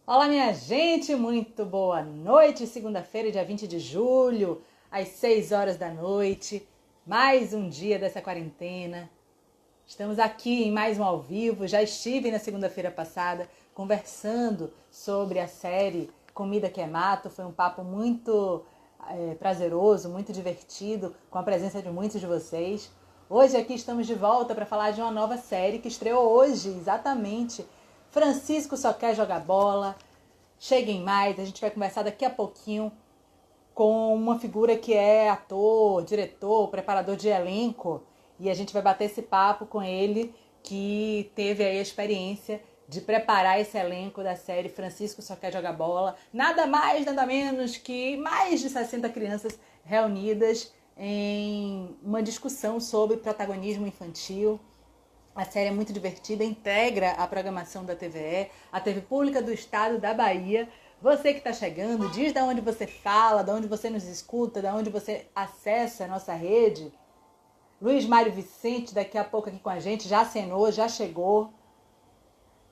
Olá, minha gente, muito boa noite. Segunda-feira, dia 20 de julho, às 6 horas da noite. Mais um dia dessa quarentena. Estamos aqui em mais um ao vivo. Já estive na segunda-feira passada conversando sobre a série Comida que é Mato. Foi um papo muito prazeroso, muito divertido, com a presença de muitos de vocês. Hoje aqui estamos de volta para falar de uma nova série que estreou hoje, exatamente. Francisco Só Quer Jogar Bola. Cheguem mais, a gente vai conversar daqui a pouquinho com uma figura que é ator, diretor, preparador de elenco, e a gente vai bater esse papo com ele, que teve aí a experiência de preparar esse elenco da série Francisco Só Quer Jogar Bola. Nada mais, nada menos que mais de 60 crianças reunidas em uma discussão sobre protagonismo infantil. A série é muito divertida, integra a programação da TVE, a TV Pública do Estado da Bahia. Você que está chegando, diz de onde você fala, de onde você nos escuta, de onde você acessa a nossa rede. Luiz Mário Vicente, daqui a pouco aqui com a gente, já acenou, já chegou.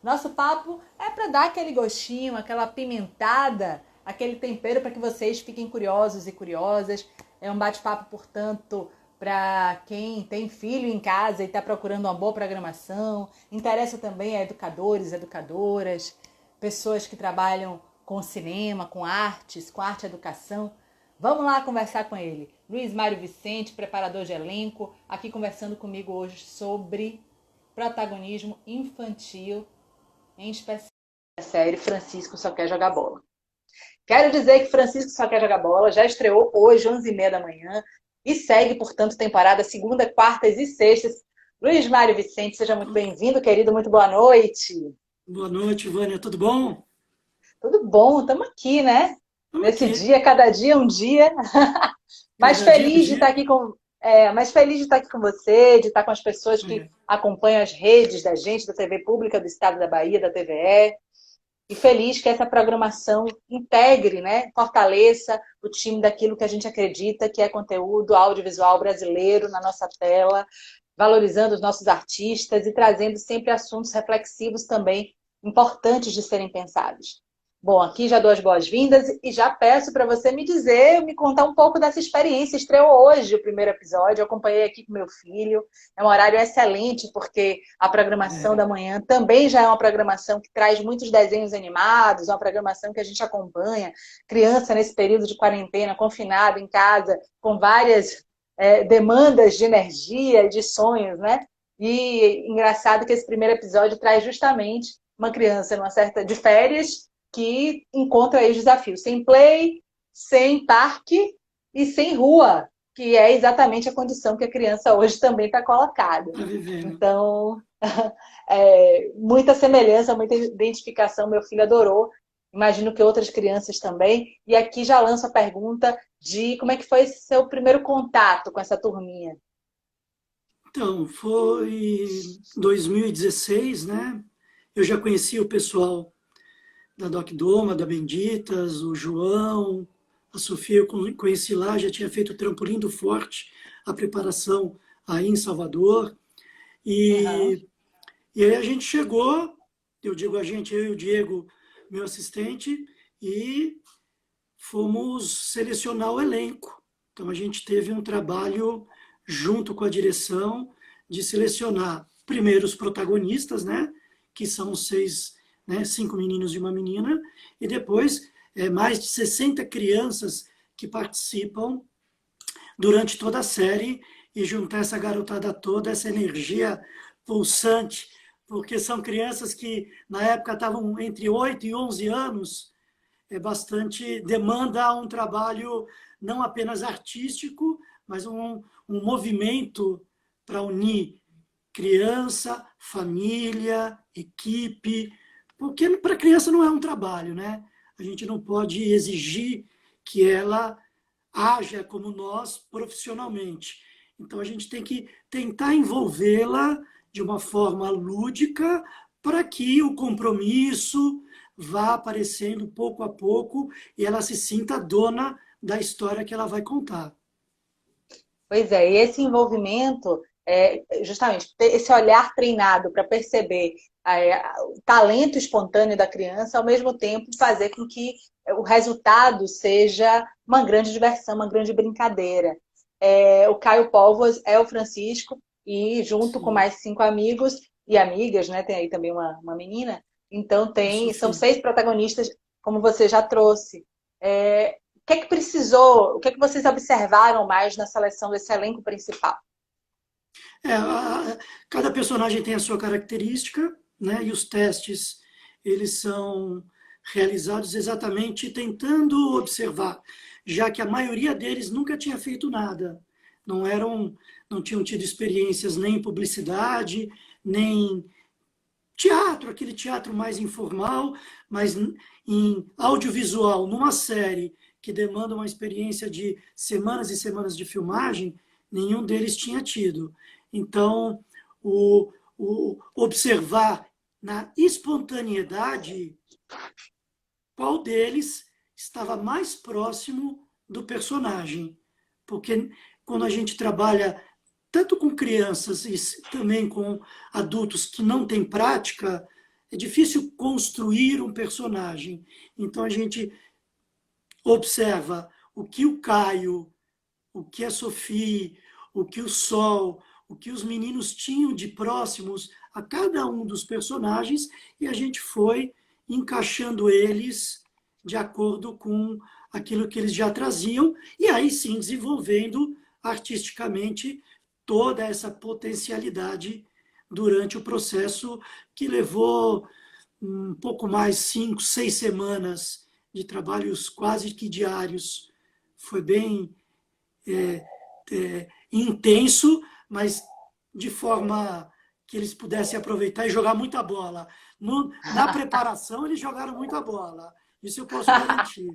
Nosso papo é para dar aquele gostinho, aquela pimentada, aquele tempero para que vocês fiquem curiosos e curiosas. É um bate-papo, portanto, para quem tem filho em casa e está procurando uma boa programação. Interessa também a educadores, educadoras, pessoas que trabalham com cinema, com artes, com arte e educação. Vamos lá conversar com ele. Luiz Mário Vicente, preparador de elenco, aqui conversando comigo hoje sobre protagonismo infantil, em especial a série Francisco Só Quer Jogar Bola. Quero dizer que Francisco Só Quer Jogar Bola já estreou hoje, 11h30 da manhã, e segue, portanto, temporada segunda, quartas e sextas. Luiz Mário Vicente, seja muito bem-vindo, querido, muito boa noite. Boa noite, Vânia. Tudo bom? Tudo bom, estamos aqui, né? Estamos Nesse aqui. dia, cada dia um dia. Mais Cada dia um feliz de estar dia. aqui com, mais feliz de estar aqui com você, de estar com as pessoas que É, acompanham as redes da gente, da TV Pública do Estado da Bahia, da TVE. E feliz que essa programação integre, né, fortaleça o time daquilo que a gente acredita que é conteúdo audiovisual brasileiro na nossa tela, valorizando os nossos artistas e trazendo sempre assuntos reflexivos também importantes de serem pensados. Bom, aqui já dou as boas-vindas e já peço para você me dizer, me contar um pouco dessa experiência. Estreou hoje o primeiro episódio, eu acompanhei aqui com meu filho. É um horário excelente, porque a programação é, da manhã também já é uma programação que traz muitos desenhos animados, uma programação que a gente acompanha. Criança nesse período de quarentena, confinada em casa, com várias demandas de energia e de sonhos, né? E engraçado que esse primeiro episódio traz justamente uma criança numa certa de férias que encontra aí os desafios sem play, sem parque e sem rua, que é exatamente a condição que a criança hoje também está colocada. tá vivendo. Então, muita semelhança, muita identificação, meu filho adorou. Imagino que outras crianças também. E aqui já lanço a pergunta de como é que foi esse seu primeiro contato com essa turminha. Então, foi em 2016, né? Eu já conhecia o pessoal da Doc Doma, da Benditas, o João, a Sofia, eu conheci lá, já tinha feito o Trampolim do Forte, a preparação aí em Salvador. Uhum. E, e aí a gente chegou, eu digo a gente, eu e o Diego, meu assistente, e fomos selecionar o elenco. Então, a gente teve um trabalho junto com a direção de selecionar primeiro os protagonistas, né, que são seis, né, cinco meninos e uma menina, e depois mais de 60 crianças que participam durante toda a série e juntar essa garotada toda, essa energia pulsante, porque são crianças que na época estavam entre 8 e 11 anos, bastante demanda um trabalho não apenas artístico, mas um movimento para unir criança, família, equipe, porque para a criança não é um trabalho, né? A gente não pode exigir que ela haja como nós profissionalmente. Então a gente tem que tentar envolvê-la de uma forma lúdica para que o compromisso vá aparecendo pouco a pouco e ela se sinta dona da história que ela vai contar. Pois é, e esse envolvimento justamente ter esse olhar treinado para perceber o talento espontâneo da criança, ao mesmo tempo fazer com que o resultado seja uma grande diversão, uma grande brincadeira. O Caio Póvoas é o Francisco, e junto com Sim, mais 5 amigos e amigas, né? Tem aí também uma menina. Então a são Sofia. 6 protagonistas, como você já trouxe. O que é que precisou, o que é que vocês observaram mais na seleção desse elenco principal? Cada personagem tem a sua característica, né? E os testes, eles são realizados exatamente tentando observar, já que a maioria deles nunca tinha feito nada. Não eram, não tinham tido experiências nem em publicidade, nem teatro, aquele teatro mais informal, mas em audiovisual, numa série que demanda uma experiência de semanas e semanas de filmagem, nenhum deles tinha tido. Então, o observar na espontaneidade qual deles estava mais próximo do personagem. Porque quando a gente trabalha tanto com crianças e também com adultos que não têm prática, é difícil construir um personagem. Então a gente observa o que o Caio, o que a Sophie, o que o Sol, o que os meninos tinham de próximos a cada um dos personagens e a gente foi encaixando eles de acordo com aquilo que eles já traziam e aí sim desenvolvendo artisticamente toda essa potencialidade durante o processo que levou um pouco mais 5, 6 semanas de trabalhos quase que diários. Foi bem intenso, mas de forma que eles pudessem aproveitar e jogar muita bola. Na preparação, eles jogaram muita bola. Isso eu posso garantir.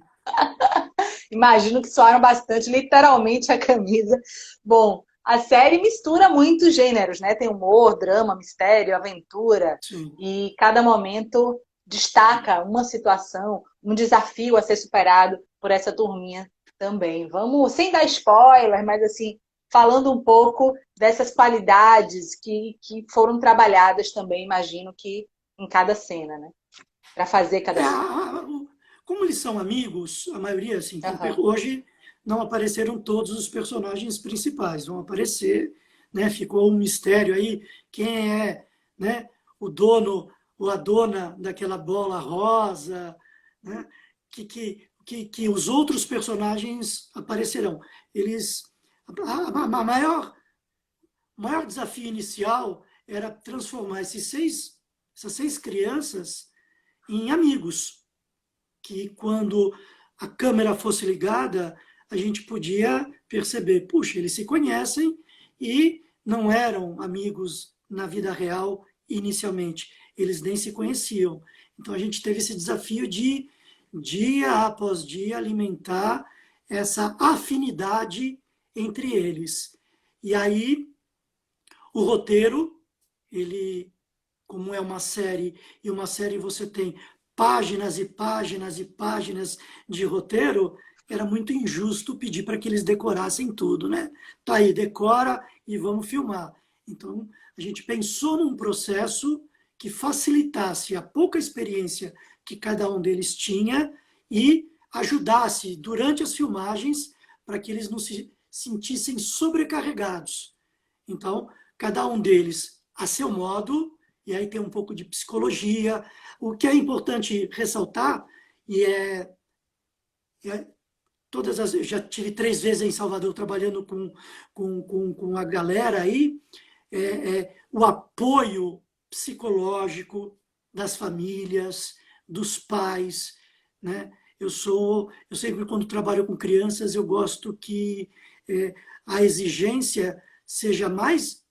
Imagino que suaram bastante, literalmente, a camisa. Bom, a série mistura muitos gêneros, né? Tem humor, drama, mistério, aventura, Sim. e cada momento destaca uma situação, um desafio a ser superado por essa turminha também. Vamos, sem dar spoiler, mas assim, falando um pouco dessas qualidades que foram trabalhadas também, imagino que em cada cena, né? Para fazer cada É, cena. como eles são amigos, a maioria, assim, Aham. hoje não apareceram todos os personagens principais, vão aparecer, né? Ficou um mistério aí, quem é, né? O dono ou a dona daquela bola rosa, né? Que os outros personagens aparecerão. Eles, a o maior desafio inicial era transformar essas 6 crianças em amigos, que quando a câmera fosse ligada, a gente podia perceber, puxa, eles se conhecem e não eram amigos na vida real inicialmente, eles nem se conheciam. Então a gente teve esse desafio de, dia após dia, alimentar essa afinidade entre eles. E aí o roteiro, ele, como é uma série, e uma série você tem páginas e páginas e páginas de roteiro, era muito injusto pedir para que eles decorassem tudo, né? Tá aí, decora e vamos filmar. Então, a gente pensou num processo que facilitasse a pouca experiência que cada um deles tinha e ajudasse durante as filmagens para que eles não se sentissem sobrecarregados. Então, cada um deles a seu modo, e aí tem um pouco de psicologia. O que é importante ressaltar, e é todas as. Eu já tive 3 vezes em Salvador trabalhando com a galera aí, o apoio psicológico das famílias, dos pais, né? Eu sempre quando trabalho com crianças, eu gosto que a exigência seja mais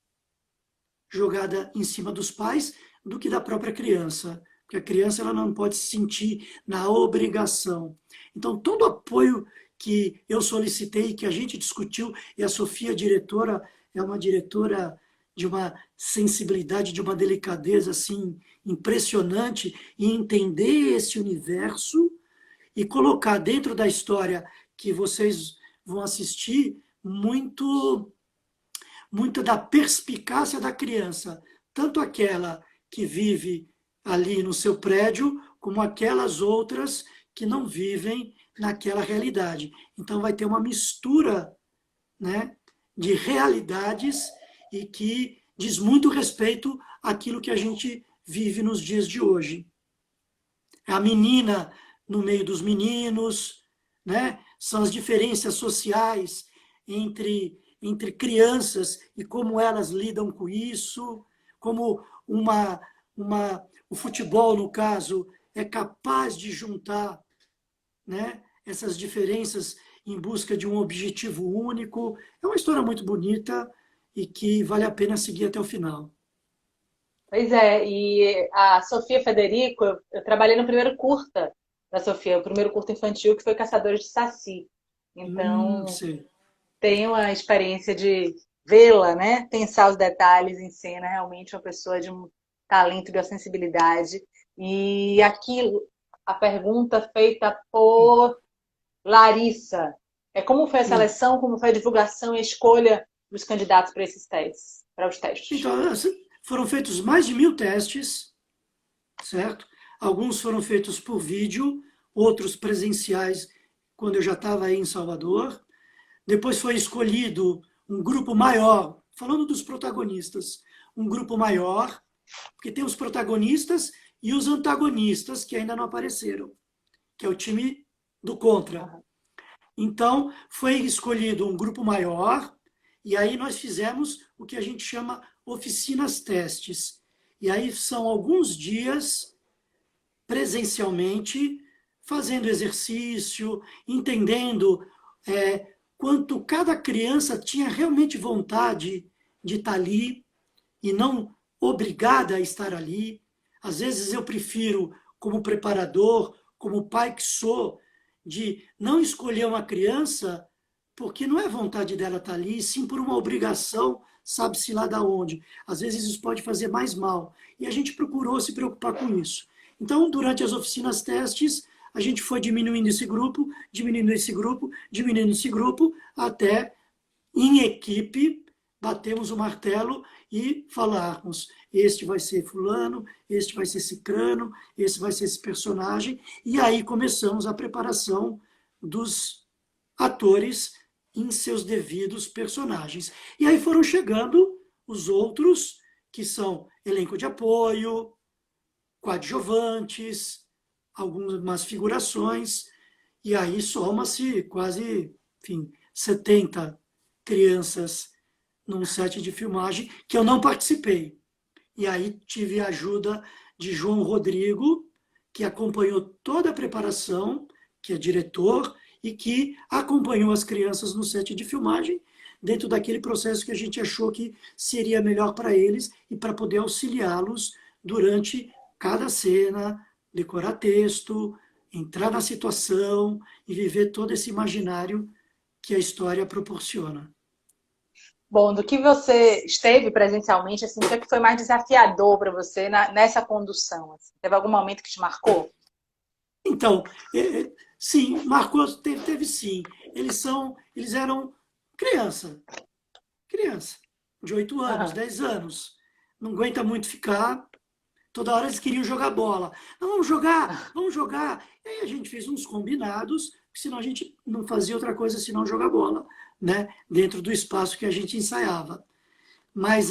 jogada em cima dos pais do que da própria criança, porque a criança ela não pode se sentir na obrigação. Então, todo o apoio que eu solicitei, que a gente discutiu, e a Sofia, diretora, é uma diretora de uma sensibilidade, de uma delicadeza assim impressionante em entender esse universo e colocar dentro da história que vocês vão assistir muito da perspicácia da criança, tanto aquela que vive ali no seu prédio, como aquelas outras que não vivem naquela realidade. Então vai ter uma mistura, né, de realidades e que diz muito respeito àquilo que a gente vive nos dias de hoje. A menina no meio dos meninos, né? São as diferenças sociais entre crianças e como elas lidam com isso, como o futebol, no caso, é capaz de juntar, né, essas diferenças em busca de um objetivo único. É uma história muito bonita e que vale a pena seguir até o final. Pois é, e a Sofia Federico, eu trabalhei no primeiro curta da Sofia, o primeiro curta infantil que foi Caçadores de Saci. Então, Sei. tenho a experiência de vê-la, né? Pensar os detalhes em cena, realmente uma pessoa de um talento, de uma sensibilidade. E aquilo, a pergunta feita por Larissa, é como foi a Sim. seleção, como foi a divulgação e a escolha dos candidatos para esses testes, para os testes? Então, foram feitos mais de 1.000 testes, certo? Alguns foram feitos por vídeo, outros presenciais, quando eu já estava aí em Salvador. Depois foi escolhido um grupo maior, falando dos protagonistas, um grupo maior, porque tem os protagonistas e os antagonistas que ainda não apareceram, que é o time do contra. Então, foi escolhido um grupo maior, e aí nós fizemos o que a gente chama oficinas testes. E aí são alguns dias presencialmente, fazendo exercício, entendendo quanto cada criança tinha realmente vontade de estar ali e não obrigada a estar ali. Às vezes eu prefiro, como preparador, como pai que sou, de não escolher uma criança porque não é vontade dela estar ali, sim por uma obrigação, sabe-se lá da onde. Às vezes isso pode fazer mais mal. E a gente procurou se preocupar com isso. Então, durante as oficinas testes, a gente foi diminuindo esse grupo, diminuindo esse grupo, diminuindo esse grupo, até em equipe batemos o martelo e falarmos: este vai ser fulano, este vai ser cicrano, esse vai ser esse personagem. E aí começamos a preparação dos atores em seus devidos personagens. E aí foram chegando os outros, que são elenco de apoio, coadjuvantes, algumas figurações, e aí soma-se quase, enfim, 70 crianças num set de filmagem que eu não participei. E aí tive a ajuda de João Rodrigo, que acompanhou toda a preparação, que é diretor, e que acompanhou as crianças no set de filmagem, dentro daquele processo que a gente achou que seria melhor para eles e para poder auxiliá-los durante cada cena, decorar texto, entrar na situação e viver todo esse imaginário que a história proporciona. Bom, do que você esteve presencialmente, assim, o que é que foi mais desafiador para você nessa condução? Assim? Teve algum momento que te marcou? Então, sim, marcou, teve sim. Eles eram criança, criança, de 8 anos, Aham. 10 anos. Não aguenta muito ficar. Toda hora eles queriam jogar bola. Não, vamos jogar, vamos jogar. E aí a gente fez uns combinados, senão a gente não fazia outra coisa senão jogar bola, né? Dentro do espaço que a gente ensaiava. Mas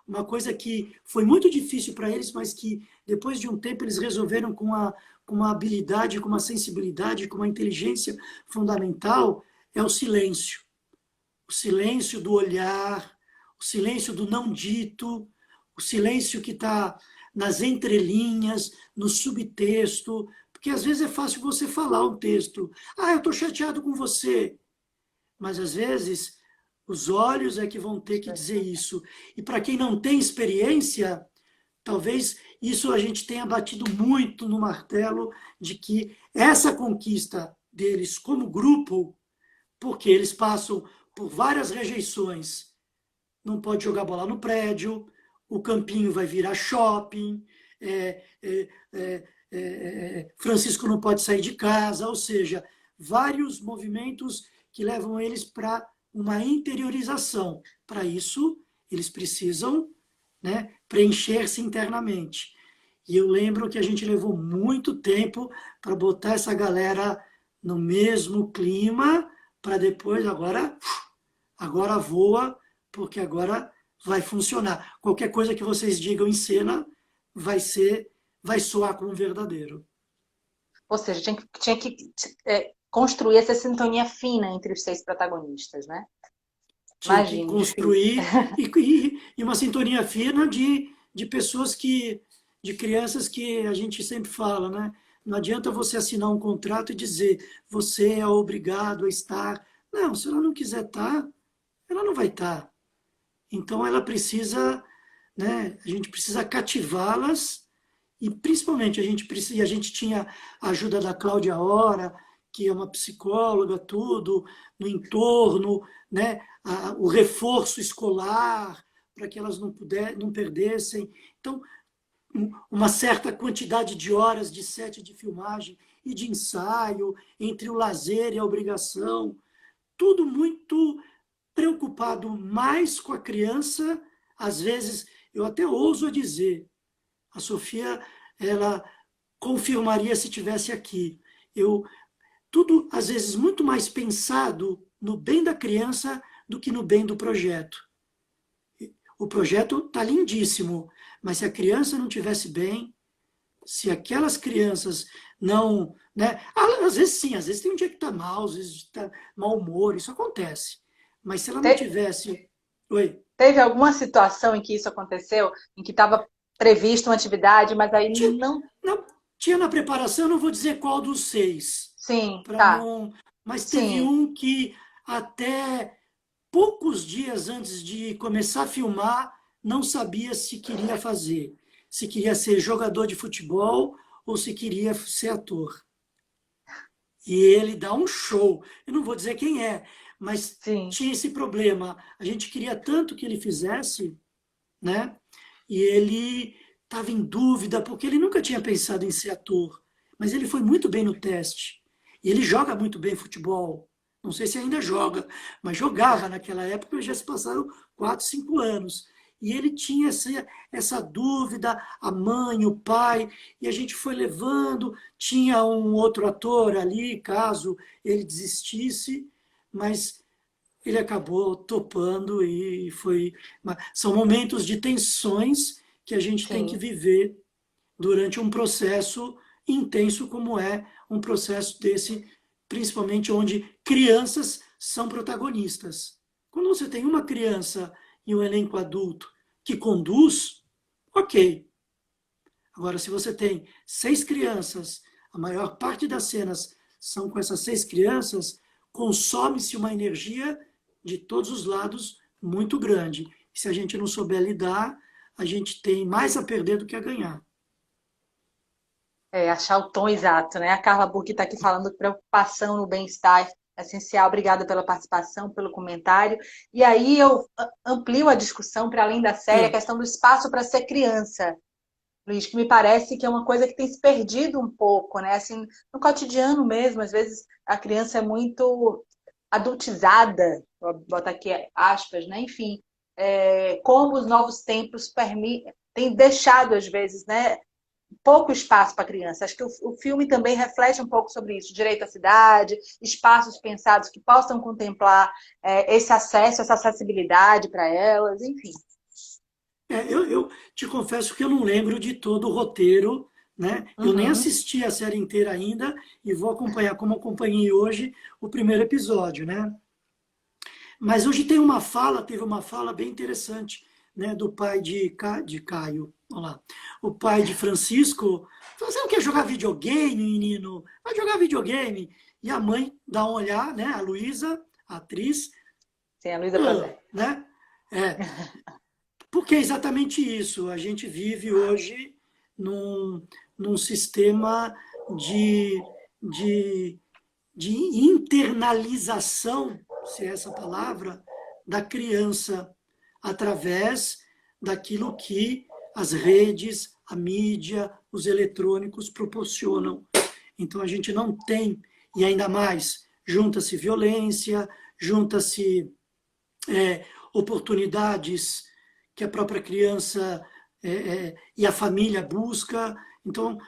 uma coisa que foi muito difícil para eles, mas que depois de um tempo eles resolveram com uma habilidade, com uma sensibilidade, com uma inteligência fundamental, é o silêncio. O silêncio do olhar, o silêncio do não dito, o silêncio que está nas entrelinhas, no subtexto, porque às vezes é fácil você falar um texto. Ah, eu estou chateado com você. Mas às vezes os olhos é que vão ter que dizer isso. E para quem não tem experiência, talvez isso a gente tenha batido muito no martelo de que essa conquista deles como grupo, porque eles passam por várias rejeições. Não pode jogar bola no prédio, o campinho vai virar shopping, Francisco não pode sair de casa, ou seja, vários movimentos que levam eles para uma interiorização. Para isso, eles precisam, né, preencher-se internamente. E eu lembro que a gente levou muito tempo para botar essa galera no mesmo clima, para depois, agora voa, porque agora vai funcionar. Qualquer coisa que vocês digam em cena vai soar como verdadeiro. Ou seja, tinha que construir essa sintonia fina entre os 6 protagonistas, né? Tinha que Imagino, difícil. construir e uma sintonia fina de pessoas de crianças que a gente sempre fala, né? Não adianta você assinar um contrato e dizer você é obrigado a estar. Não, se ela não quiser estar, ela não vai estar. Então ela precisa, né? A gente precisa cativá-las e principalmente a gente tinha a ajuda da Cláudia Hora, que é uma psicóloga, tudo, no entorno, né? O reforço escolar, para que elas não perdessem. Então, uma certa quantidade de horas de set de filmagem e de ensaio, entre o lazer e a obrigação, tudo muito preocupado mais com a criança, às vezes, eu até ouso dizer, a Sofia, ela confirmaria se tivesse aqui. Eu tudo às vezes muito mais pensado no bem da criança do que no bem do projeto. O projeto está lindíssimo, mas se a criança não tivesse bem, se aquelas crianças não, né? Às vezes sim, às vezes tem um dia que está mal, às vezes está mau humor, isso acontece. Mas se ela não tivesse, oi, Teve alguma situação em que isso aconteceu, em que estava prevista uma atividade, mas aí tinha, não. não, tinha na preparação, não vou dizer qual dos 6, Sim, para tá. não, mas teve Sim. um que até poucos dias antes de começar a filmar, não sabia se queria fazer, se queria ser jogador de futebol ou se queria ser ator. E ele dá um show. Eu não vou dizer quem é, mas Sim. tinha esse problema. A gente queria tanto que ele fizesse, né? E ele estava em dúvida, porque ele nunca tinha pensado em ser ator. Mas ele foi muito bem no teste. E ele joga muito bem futebol. Não sei se ainda joga, mas jogava naquela época, já se passaram 4, 5 anos. E ele tinha essa dúvida, a mãe, o pai, e a gente foi levando. Tinha um outro ator ali, caso ele desistisse, mas ele acabou topando e foi. São momentos de tensões que a gente tem que Sim. viver durante um processo intenso como é um processo desse, principalmente onde crianças são protagonistas. Quando você tem uma criança e um elenco adulto que conduz, ok. Agora, se você tem 6 crianças, a maior parte das cenas são com essas 6 crianças, consome-se uma energia de todos os lados muito grande. E se a gente não souber lidar, a gente tem mais a perder do que a ganhar. Achar o tom exato, né? A Carla Burke está aqui falando de preocupação no bem-estar essencial. Obrigada pela participação, pelo comentário. E aí eu amplio a discussão para além da série, a É, questão do espaço para ser criança, Luiz, que me parece que é uma coisa que tem se perdido um pouco, né? Assim, no cotidiano mesmo, às vezes a criança é muito adultizada, vou botar aqui aspas, né? Enfim, como os novos tempos têm deixado, às vezes, né? Pouco espaço para a criança. Acho que o filme também reflete um pouco sobre isso. Direito à cidade, espaços pensados que possam contemplar esse acesso, essa acessibilidade para elas, enfim. eu te confesso que eu não lembro de todo o roteiro, né? Eu nem Uhum. assisti a série inteira ainda e vou acompanhar, como acompanhei hoje, o primeiro episódio, né? Mas hoje teve uma fala bem interessante, né, do pai de Caio, olha lá, o pai de Francisco, falou, você não quer jogar videogame, menino? Vai jogar videogame. E a mãe dá um olhar, né, a Luísa, a atriz, Sim, a Luísa Prazer. né? É, porque é exatamente isso. A gente vive hoje num, num sistema de, de, de internalização, se é essa palavra, da criança, através daquilo que as redes, a mídia, os eletrônicos proporcionam. Então a gente não tem, e ainda mais, junta-se violência, junta-se oportunidades que a própria criança e a família busca. Então,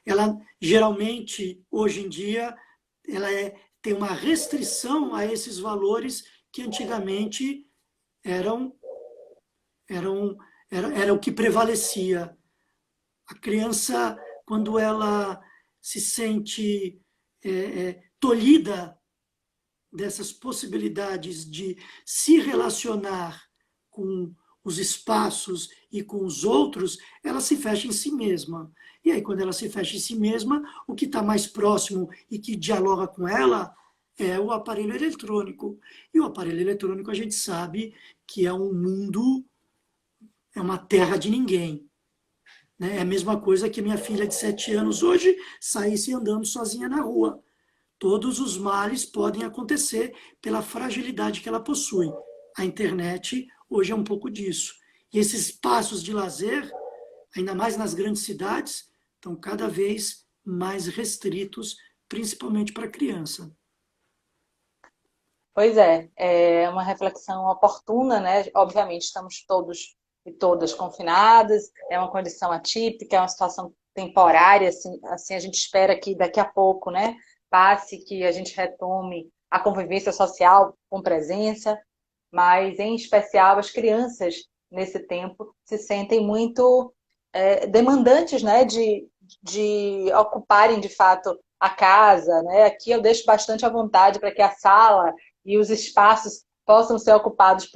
ela geralmente, hoje em dia, ela tem uma restrição a esses valores que antigamente eram, eram, era o que prevalecia. A criança, quando ela se sente tolhida dessas possibilidades de se relacionar com os espaços e com os outros, ela se fecha em si mesma. E aí, quando ela se fecha em si mesma, o que está mais próximo e que dialoga com ela é o aparelho eletrônico. E o aparelho eletrônico a gente sabe que é um mundo, é uma terra de ninguém. Né? É a mesma coisa que minha filha de 7 anos hoje saísse andando sozinha na rua. Todos os males podem acontecer pela fragilidade que ela possui. A internet hoje é um pouco disso. E esses espaços de lazer, ainda mais nas grandes cidades, estão cada vez mais restritos, principalmente para a criança. Pois é uma reflexão oportuna, né? Obviamente, estamos todos e todas confinadas, é uma condição atípica, é uma situação temporária, assim a gente espera que daqui a pouco, né, passe, que a gente retome a convivência social com presença, mas, em especial, as crianças, nesse tempo, se sentem muito demandantes, né, de ocuparem, de fato, a casa, né? Aqui eu deixo bastante à vontade para que a sala e os espaços possam ser ocupados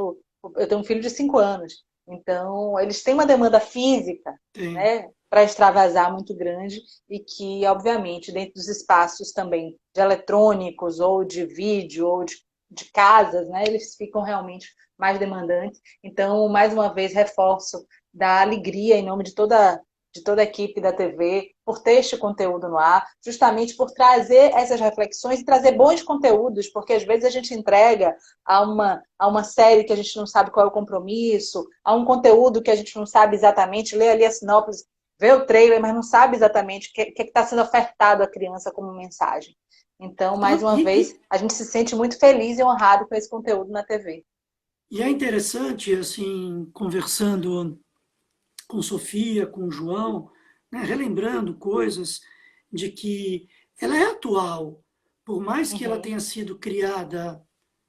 Eu tenho um filho de 5 anos, então eles têm uma demanda física, Tem. né, para extravasar muito grande e que, obviamente, dentro dos espaços também de eletrônicos ou de vídeo ou de casas, né, eles ficam realmente mais demandantes. Então, mais uma vez, reforço da alegria em nome de toda a equipe da TV, por ter este conteúdo no ar, justamente por trazer essas reflexões e trazer bons conteúdos, porque às vezes a gente entrega a uma série que a gente não sabe qual é o compromisso, a um conteúdo que a gente não sabe exatamente, lê ali a sinopse, vê o trailer, mas não sabe exatamente o que está sendo ofertado à criança como mensagem. Então, mais uma vez, a gente se sente muito feliz e honrado com esse conteúdo na TV. E é interessante, assim, conversando com Sofia, com João, né, relembrando coisas de que ela é atual, por mais que ela Uhum. tenha sido criada,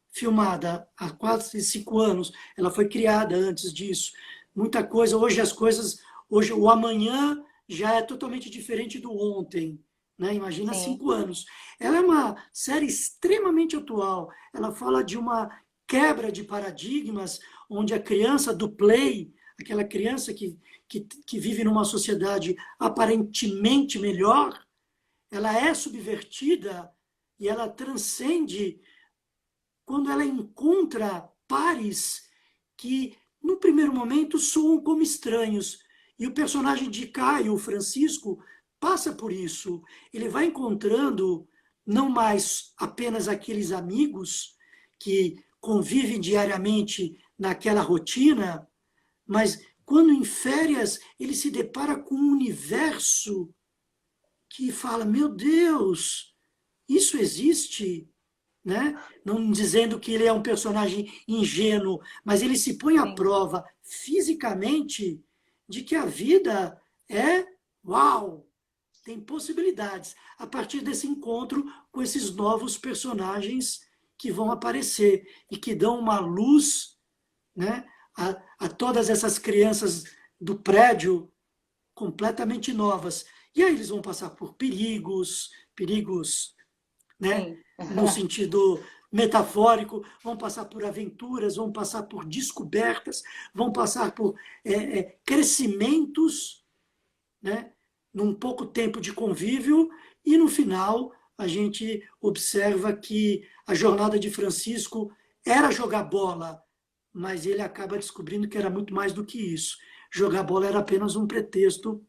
filmada há quase 5 anos, ela foi criada antes disso. Muita coisa, hoje o amanhã já é totalmente diferente do ontem. Né? Imagina Sim, 5 anos. Ela é uma série extremamente atual. Ela fala de uma quebra de paradigmas, onde a criança do play, aquela criança que vive numa sociedade aparentemente melhor, ela é subvertida e ela transcende quando ela encontra pares que, no primeiro momento, soam como estranhos. E o personagem de Caio, o Francisco, passa por isso. Ele vai encontrando não mais apenas aqueles amigos que convivem diariamente naquela rotina, mas quando em férias ele se depara com um universo que fala: meu Deus, isso existe? Né? Não dizendo que ele é um personagem ingênuo, mas ele se põe à sim. prova fisicamente de que a vida é uau, tem possibilidades a partir desse encontro com esses novos personagens que vão aparecer e que dão uma luz, né, a todas essas crianças do prédio completamente novas. E aí eles vão passar por perigos, né, Sim. no sentido metafórico, vão passar por aventuras, vão passar por descobertas, vão passar por crescimentos, né, num pouco tempo de convívio, e no final a gente observa que a jornada de Francisco era jogar bola, mas ele acaba descobrindo que era muito mais do que isso. Jogar bola era apenas um pretexto,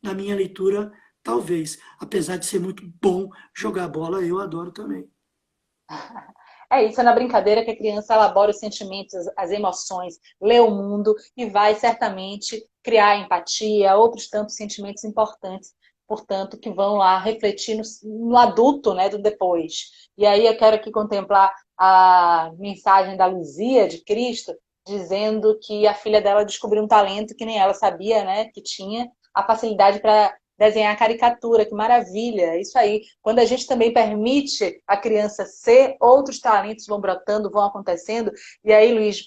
na minha leitura, talvez. Apesar de ser muito bom jogar bola, eu adoro também. É isso, é na brincadeira que a criança elabora os sentimentos, as emoções, lê o mundo e vai certamente criar empatia, outros tantos sentimentos importantes portanto, que vão lá refletir no adulto, né, do depois. E aí eu quero aqui contemplar a mensagem da Luzia, de Cristo, dizendo que a filha dela descobriu um talento que nem ela sabia, né, que tinha, a facilidade para desenhar caricatura, que maravilha, é isso aí. Quando a gente também permite a criança ser, outros talentos vão brotando, vão acontecendo. E aí, Luiz,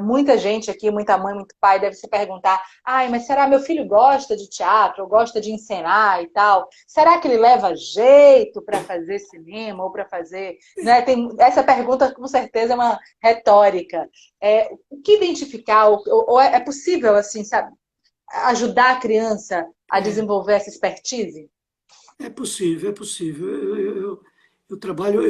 muita gente aqui, muita mãe, muito pai, deve se perguntar: ai, mas será meu filho gosta de teatro, ou gosta de encenar e tal? Será que ele leva jeito para fazer cinema ou para fazer, né? Essa pergunta, com certeza, é uma retórica. O que identificar, ou é possível, assim, sabe, ajudar a criança a É, desenvolver essa expertise? é possível, é possível. Eu trabalho,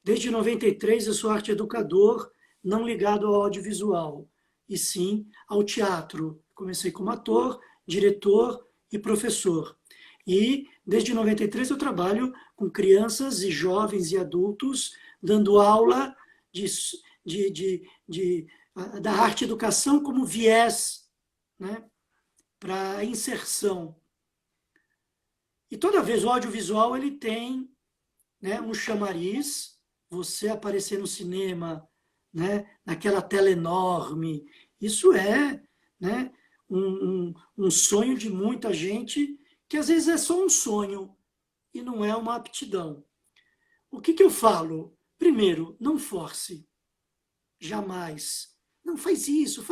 desde 93 eu sou arte educador, não ligado ao audiovisual, e sim ao teatro. Comecei como ator, diretor e professor. E desde 93 eu trabalho com crianças e jovens e adultos, dando aula de, da arte educação como viés, né, para a inserção. E toda vez o audiovisual ele tem, né, um chamariz, você aparecer no cinema, né, naquela tela enorme, isso é, né, um sonho de muita gente, que às vezes é só um sonho e não é uma aptidão. O que eu falo? Primeiro, não force, jamais. Não faz isso,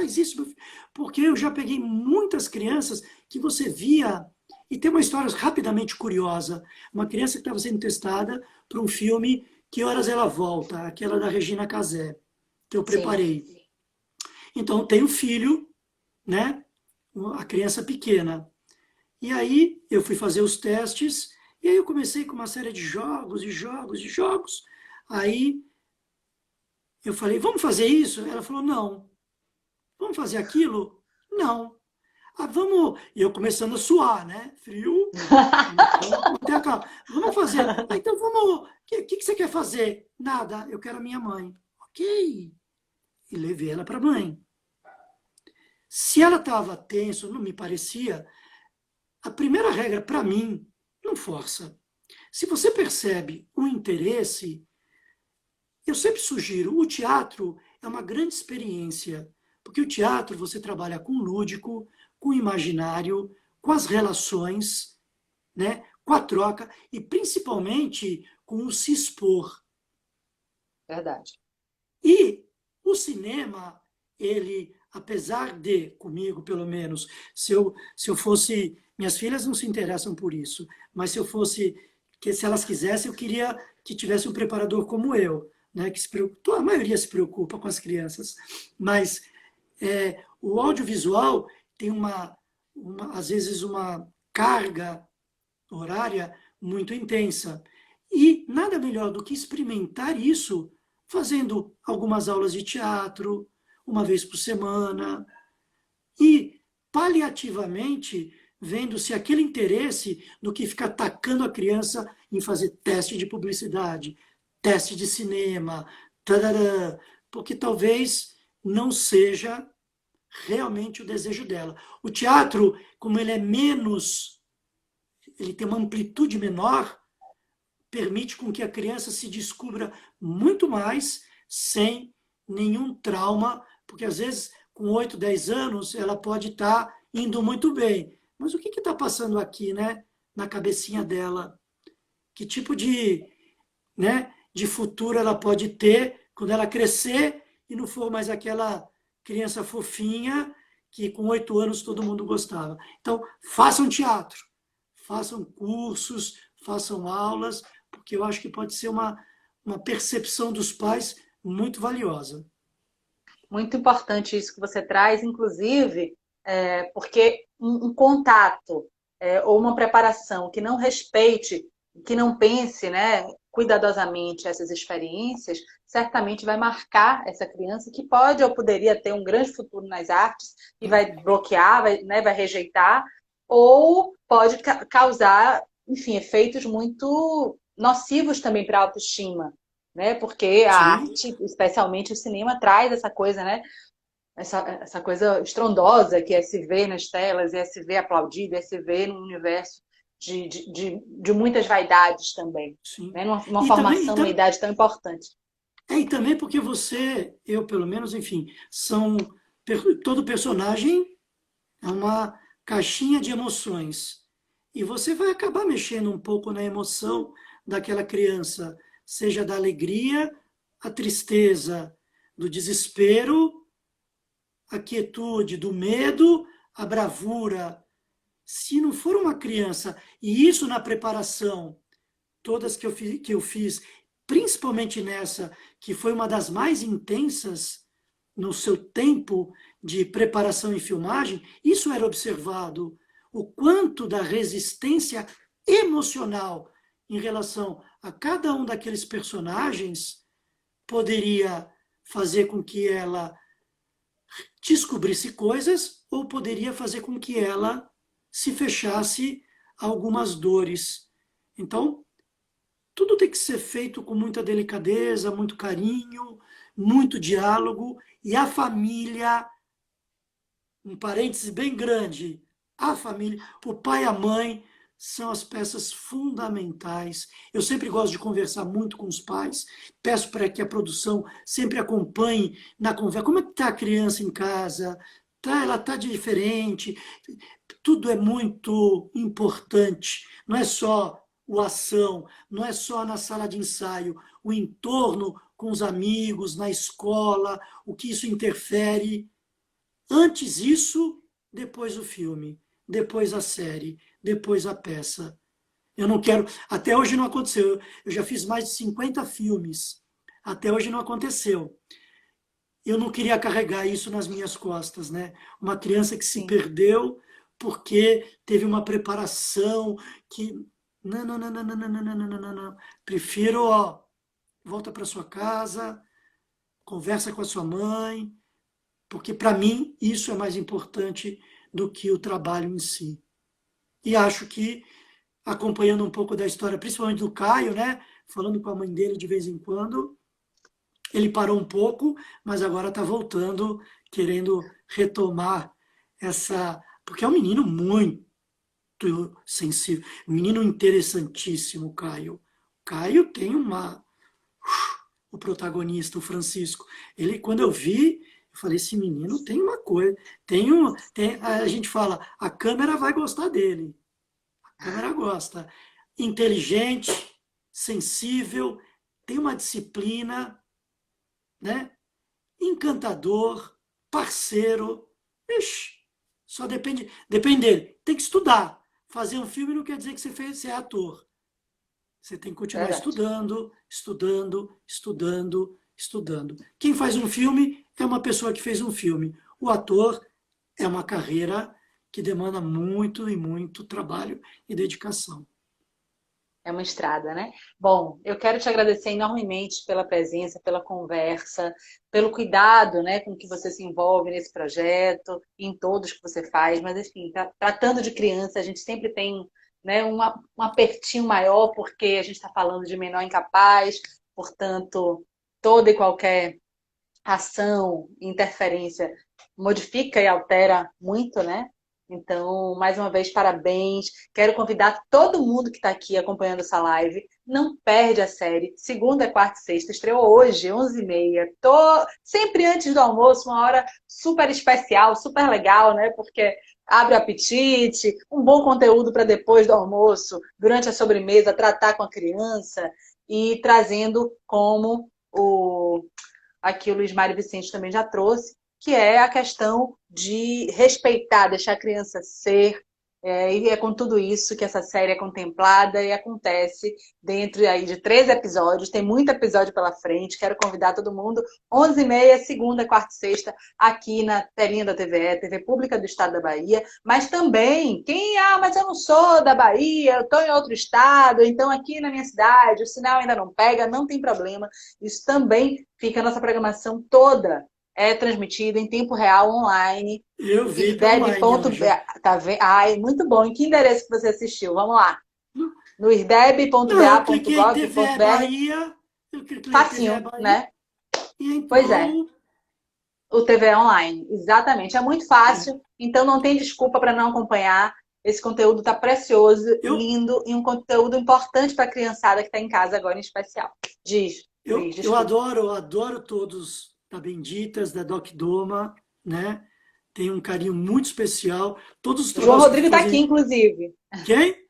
porque eu já peguei muitas crianças que você via. E tem uma história rapidamente curiosa. Uma criança que estava sendo testada para um filme Que Horas Ela Volta, aquela da Regina Casé, que eu Sim. preparei. Então, tem o filho, né? A criança pequena. E aí, eu fui fazer os testes, e aí eu comecei com uma série de jogos, e jogos, e jogos. Aí, eu falei, vamos fazer isso? Ela falou, não. Vamos fazer aquilo? Não. Ah, vamos. E eu começando a suar, né? Frio. Vamos manter a calma. Vamos fazer. Ah, então vamos. O que você quer fazer? Nada, eu quero a minha mãe. Ok. E levei ela para a mãe. Se ela estava tenso, não me parecia, a primeira regra para mim, não força. Se você percebe o interesse, eu sempre sugiro, o teatro é uma grande experiência, porque o teatro você trabalha com o lúdico, com o imaginário, com as relações, né? Com a troca e principalmente com o se expor. Verdade. E o cinema, ele, apesar de, comigo pelo menos, se eu fosse. Minhas filhas não se interessam por isso, mas se eu fosse. Que se elas quisessem, eu queria que tivesse um preparador como eu, né, que se preocupa, a maioria se preocupa com as crianças, mas o audiovisual tem às vezes uma carga horária muito intensa. E nada melhor do que experimentar isso fazendo algumas aulas de teatro, uma vez por semana, e paliativamente vendo se aquele interesse do que ficar atacando a criança em fazer teste de publicidade, teste de cinema, tarará, porque talvez não seja realmente o desejo dela. O teatro, como ele é menos, ele tem uma amplitude menor, permite com que a criança se descubra muito mais sem nenhum trauma, porque às vezes com 8, 10 anos ela pode estar indo muito bem. Mas o que está passando aqui, né, na cabecinha dela? Que tipo de futuro ela pode ter quando ela crescer e não for mais aquela criança fofinha que com 8 anos todo mundo gostava. Então, façam teatro, façam cursos, façam aulas, porque eu acho que pode ser uma percepção dos pais muito valiosa. Muito importante isso que você traz, inclusive, porque um contato ou uma preparação que não respeite, que não pense, né, cuidadosamente essas experiências, certamente vai marcar essa criança que pode ou poderia ter um grande futuro nas artes e vai bloquear, vai, né, vai rejeitar, ou pode causar, enfim, efeitos muito nocivos também para a autoestima, né? Porque a Sim, arte, especialmente o cinema, traz essa coisa, né? Essa coisa estrondosa que é se ver nas telas, é se ver aplaudido, é se ver num universo de muitas vaidades também, sim. né? Numa E também, formação, numa idade tão importante. e também porque eu pelo menos, enfim, todo personagem é uma caixinha de emoções. E você vai acabar mexendo um pouco na emoção daquela criança, seja da alegria, a tristeza, do desespero, a quietude, do medo, a bravura. Se não for uma criança, e isso na preparação, todas que eu fiz, principalmente nessa, que foi uma das mais intensas no seu tempo de preparação e filmagem, isso era observado. O quanto da resistência emocional em relação a cada um daqueles personagens poderia fazer com que ela descobrisse coisas ou poderia fazer com que ela se fechasse a algumas dores. Então, tudo tem que ser feito com muita delicadeza, muito carinho, muito diálogo, e a família, um parêntese bem grande, a família, o pai e a mãe são as peças fundamentais. Eu sempre gosto de conversar muito com os pais, peço para que a produção sempre acompanhe na conversa. Como é que está a criança em casa? Ela está diferente? Tudo é muito importante. Não é só o ação, não é só na sala de ensaio, o entorno com os amigos, na escola, o que isso interfere. Antes isso, depois o filme, depois a série, depois a peça. Eu não quero. Até hoje não aconteceu. Eu já fiz mais de 50 filmes. Até hoje não aconteceu. Eu não queria carregar isso nas minhas costas, né? Uma criança que se Sim. perdeu porque teve uma preparação que. Não, não, não, não, não, não, não, não, não, não, não. Prefiro, ó, volta para sua casa, conversa com a sua mãe, porque para mim isso é mais importante do que o trabalho em si. E acho que, acompanhando um pouco da história, principalmente do Caio, né? Falando com a mãe dele de vez em quando, ele parou um pouco, mas agora está voltando, querendo retomar essa. Porque é um menino muito sensível, um menino interessantíssimo, o Caio. O Caio tem uma. O protagonista, o Francisco. Ele, quando eu vi, eu falei: esse menino tem uma coisa. A gente fala, a câmera vai gostar dele. A câmera gosta. Inteligente, sensível, tem uma disciplina, né? Encantador, parceiro. Ixi, só depende dele. Tem que estudar. Fazer um filme não quer dizer que você é ator. Você tem que continuar Verdade. estudando, estudando, estudando, estudando. Quem faz um filme é uma pessoa que fez um filme. O ator é uma carreira que demanda muito e muito trabalho e dedicação. É uma estrada, né? Bom, eu quero te agradecer enormemente pela presença, pela conversa, pelo cuidado, né, com que você se envolve nesse projeto, em todos que você faz. Mas, enfim, tratando de criança, a gente sempre tem, né, um apertinho maior, porque a gente está falando de menor incapaz, portanto, toda e qualquer ação, interferência modifica e altera muito, né? Então, mais uma vez, parabéns. Quero convidar todo mundo que está aqui acompanhando essa live. Não perde a série. Segunda, quarta e sexta. Estreou hoje, 11h30. Tô sempre antes do almoço, uma hora super especial, super legal, né? Porque abre o apetite, um bom conteúdo para depois do almoço, durante a sobremesa, tratar com a criança e trazendo como aqui o Luiz Mário Vicente também já trouxe, que é a questão de respeitar, deixar a criança ser, e é com tudo isso que essa série é contemplada e acontece dentro aí de 3 episódios, tem muito episódio pela frente, quero convidar todo mundo, 11h30, segunda, quarta e sexta, aqui na telinha da TVE, TV Pública do Estado da Bahia, mas também, mas eu não sou da Bahia, eu estou em outro estado, então aqui na minha cidade o sinal ainda não pega, não tem problema, isso também fica a nossa programação toda transmitida em tempo real online. Eu vi, tá Irdeb. online hoje. Tá vendo? Ai, muito bom. Em que endereço que você assistiu? Vamos lá. No Não, eu cliquei em TV irdeb.ba.gov.br. Bahia, eu cliquei em TV Facinho, Bahia né? e Pois é. entrou. O TV online. Exatamente. É muito É, fácil, então não tem desculpa para não acompanhar. Esse conteúdo está precioso, Eu, lindo e um conteúdo importante para a criançada que está em casa agora em especial. Diz, Luiz, eu desculpa. adoro todos da Benditas, da Doc Doma, né? Tenho um carinho muito especial. Todos os O João trabalhos que Rodrigo está aqui, fazem. inclusive. Quem?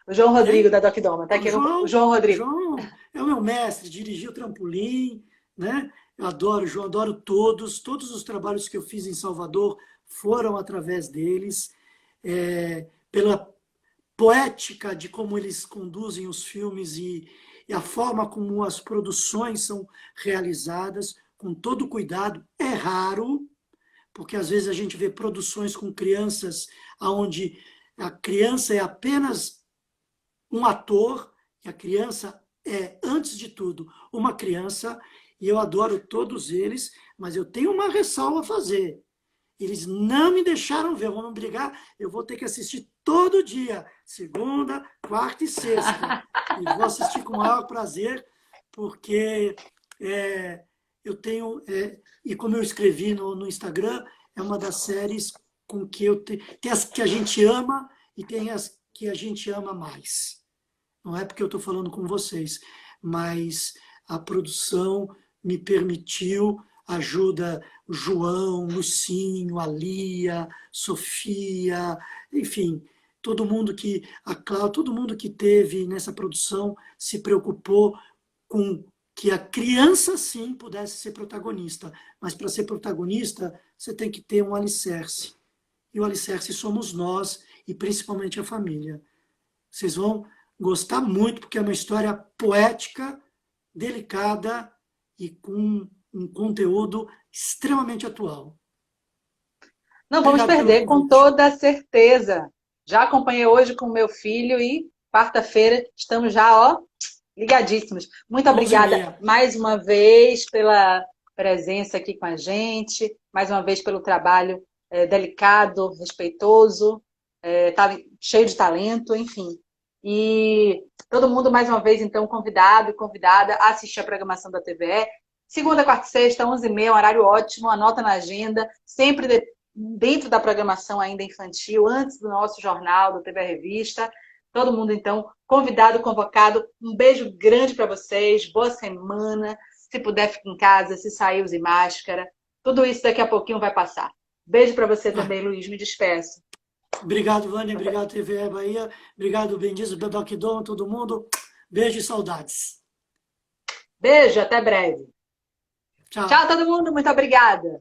O João Rodrigo, Quem? da Doc Doma. Está Ah, aqui o João O Rodrigo. João é o meu mestre, dirigiu o trampolim, né? Eu adoro o João, adoro todos. Todos os trabalhos que eu fiz em Salvador foram através deles. Pela poética de como eles conduzem os filmes e a forma como as produções são realizadas, com todo cuidado. É raro, porque às vezes a gente vê produções com crianças onde a criança é apenas um ator, e a criança é, antes de tudo, uma criança, e eu adoro todos eles, mas eu tenho uma ressalva a fazer. Eles não me deixaram ver, vamos brigar, eu vou ter que assistir todo dia, segunda, quarta e sexta. E vou assistir com o maior prazer, porque eu tenho, e como eu escrevi no Instagram, é uma das séries com que tem as que a gente ama e tem as que a gente ama mais. Não é porque eu estou falando com vocês, mas a produção me permitiu, ajuda o João, Lucinho, a Lia, Sofia, enfim, todo mundo a Cláudia, todo mundo que teve nessa produção se preocupou com que a criança sim pudesse ser protagonista, mas para ser protagonista você tem que ter um alicerce. E o alicerce somos nós e principalmente a família. Vocês vão gostar muito, porque é uma história poética, delicada e com um conteúdo extremamente atual. Não vamos Obrigado pelo perder, com convite. toda certeza. Já acompanhei hoje com o meu filho e quarta-feira estamos já, ó, ligadíssimos. Muito 11h30. obrigada mais uma vez pela presença aqui com a gente, mais uma vez pelo trabalho delicado, respeitoso, cheio de talento, enfim. E todo mundo, mais uma vez, então, convidado e convidada a assistir a programação da TVE. Segunda, quarta e sexta, 11h30, um horário ótimo, anota na agenda, sempre dentro da programação ainda infantil, antes do nosso jornal, do TV Revista. Todo mundo, então, convidado, convocado. Um beijo grande para vocês, boa semana. Se puder, fique em casa, se sair, use máscara. Tudo isso daqui a pouquinho vai passar. Beijo para você Ah, também, Luiz. Me despeço. obrigado, Vânia. Obrigado, TVE Bahia. Obrigado, Bendizo, Doc Dom, todo mundo. Beijo e saudades. Beijo, até breve. Tchau, Tchau. todo mundo. Muito obrigada.